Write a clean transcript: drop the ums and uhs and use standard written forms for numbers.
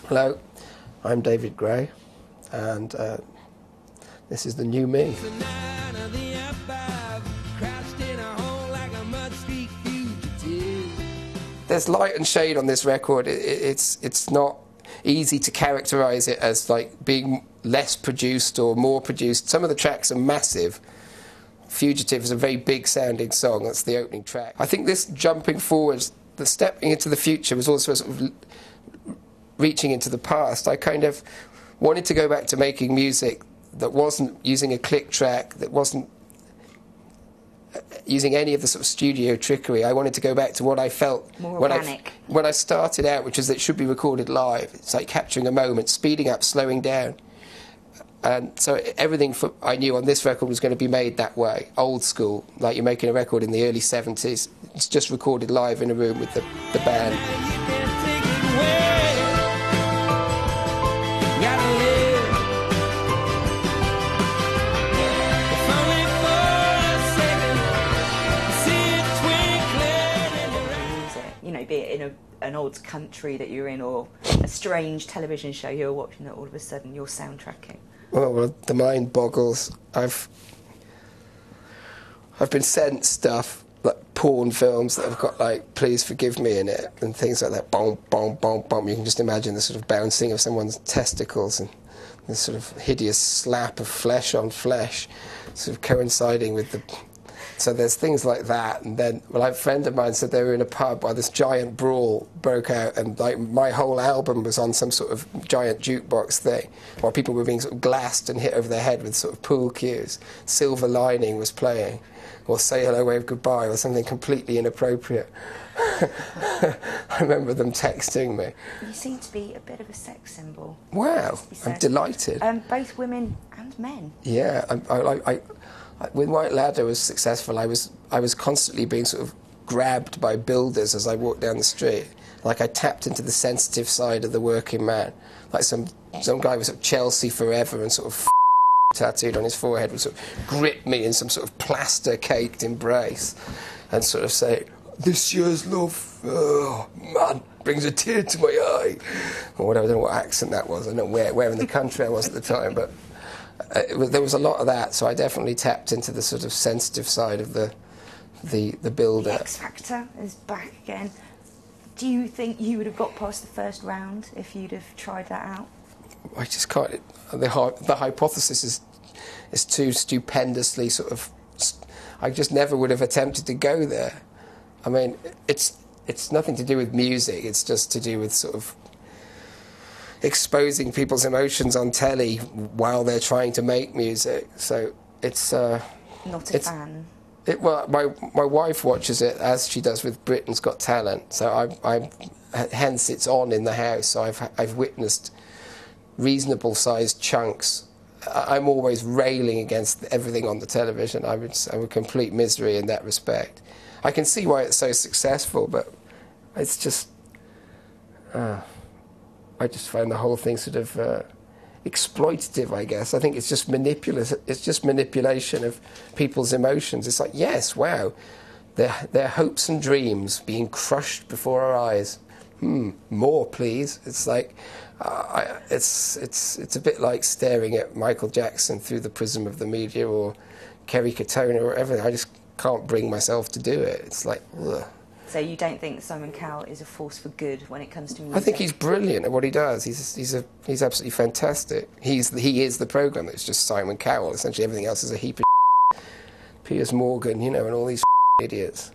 Hello, I'm David Gray, and this is the new me. There's light and shade on this record. It's not easy to characterise it as like being less produced or more produced. Some of the tracks are massive. Fugitive is a very big sounding song. That's the opening track. I think this jumping forwards, the stepping into the future, was also sort of reaching into the past. I kind of wanted to go back to making music that wasn't using a click track, that wasn't using any of the sort of studio trickery. I wanted to go back to what I felt more organic. When I started out, which is that it should be recorded live. It's like capturing a moment, speeding up, slowing down. And so everything I knew on this record was going to be made that way, old school, like you're making a record in the early 70s. It's just recorded live in a room with the band. You know, be it in an old country that you're in, or a strange television show you're watching that all of a sudden you're soundtracking. Well, the mind boggles. I've been sent stuff like porn films that have got like "Please Forgive Me" in it and things like that. Boom, boom, boom, boom. You can just imagine the sort of bouncing of someone's testicles and the sort of hideous slap of flesh on flesh, sort of coinciding with the. So there's things like that, and then, well, a friend of mine said they were in a pub while this giant brawl broke out, and like my whole album was on some sort of giant jukebox thing, while people were being sort of glassed and hit over the head with sort of pool cues. Silver Lining was playing, or Say Hello, Wave Goodbye, or something completely inappropriate. I remember them texting me. You seem to be a bit of a sex symbol. Wow, I'm delighted. Both women and men. Yeah, when White Ladder was successful, I was constantly being sort of grabbed by builders as I walked down the street. Like I tapped into the sensitive side of the working man. Like some guy with sort of Chelsea forever and sort of tattooed on his forehead would sort of grip me in some sort of plaster-caked embrace and sort of say, "This year's love, oh, man, brings a tear to my eye." Or whatever, I don't know what accent that was. I don't know where in the country I was at the time, but there was a lot of that, so I definitely tapped into the sort of sensitive side of the builder. The X Factor is back again. Do you think you would have got past the first round if you'd have tried that out? I just can't. The hypothesis is too stupendously sort of. I just never would have attempted to go there. I mean, it's nothing to do with music. It's just to do with sort of exposing people's emotions on telly while they're trying to make music. So it's not a fan. Well, my wife watches it as she does with Britain's Got Talent. So hence it's on in the house. So I've witnessed reasonable sized chunks. I'm always railing against everything on the television. I'm a complete misery in that respect. I can see why it's so successful, but it's just. I just find the whole thing sort of exploitative, I guess. I think it's just manipulative. It's just manipulation of people's emotions. It's like, yes, wow, their hopes and dreams being crushed before our eyes. More, please. It's like, it's a bit like staring at Michael Jackson through the prism of the media, or Kerry Katona, or everything. I just can't bring myself to do it. It's like, ugh. So you don't think Simon Cowell is a force for good when it comes to music? I think he's brilliant at what he does. He's absolutely fantastic. He is the programme that's just Simon Cowell. Essentially everything else is a heap of Piers Morgan, and all these idiots.